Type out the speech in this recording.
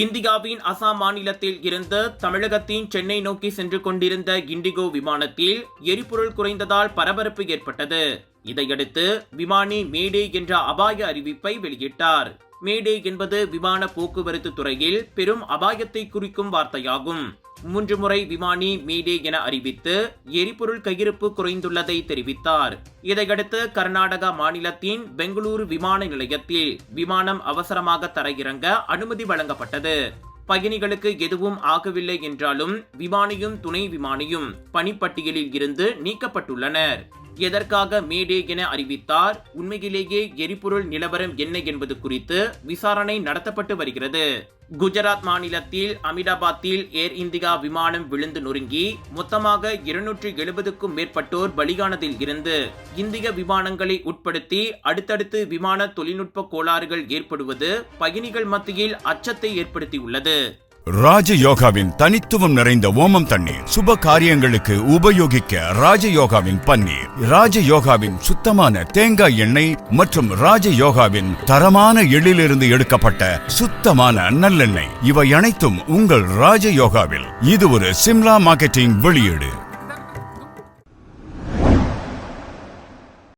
இந்தியாவின் அசாம் மாநிலத்தில் இருந்து தமிழகத்தின் சென்னை நோக்கி சென்று கொண்டிருந்த இண்டிகோ விமானத்தில் எரிபொருள் குறைந்ததால் பரபரப்பு ஏற்பட்டது. இதையடுத்து விமானி மேடே என்ற அபாய அறிவிப்பை வெளியிட்டார். மேடே என்பது விமான போக்குவரத்து துறையில் பெரும் அபாயத்தை குறிக்கும் வார்த்தையாகும். 3 முறை விமானி மேடே என அறிவித்து எரிபொருள் கையிருப்பு குறைந்துள்ளதை தெரிவித்தார். இதையடுத்து கர்நாடகா மாநிலத்தின் பெங்களூரு விமான நிலையத்தில் விமானம் அவசரமாக தரையிறங்க அனுமதி வழங்கப்பட்டது. பயணிகளுக்கு எதுவும் ஆகவில்லை என்றாலும் விமானியும் துணை விமானியும் பணிப்பட்டியலில் இருந்து நீக்கப்பட்டுள்ளனர். எதற்காக மேடே என அறிவித்தார்? உண்மையிலேயே எரிபொருள் நிலவரம் என்ன என்பது குறித்து விசாரணை நடத்தப்பட்டு வருகிறது. குஜராத் மாநிலத்தில் அமிதாபாத்தில் ஏர் இந்தியா விமானம் விழுந்து நொறுங்கி மொத்தமாக 270க்கும் மேற்பட்டோர் பலியானதில் இருந்து இந்திய விமானங்களை உட்படுத்தி அடுத்தடுத்து விமான தொழில்நுட்ப கோளாறுகள் ஏற்படுவது பயணிகள் மத்தியில் அச்சத்தை ஏற்படுத்தியுள்ளது. ராஜயோகாவின் தனித்துவம் நிறைந்த ஓமம் தண்ணீர் சுப காரியங்களுக்கு உபயோகிக்க ராஜயோகாவின் பன்னீர், ராஜயோகாவின் சுத்தமான தேங்காய் எண்ணெய் மற்றும் ராஜயோகாவின் தரமான எள்ளிலிருந்து எடுக்கப்பட்ட சுத்தமான நல்லெண்ணெய், இவை அனைத்தும் உங்கள் ராஜயோகாவில். இது ஒரு சிம்லா மார்க்கெட்டிங் வெளியீடு.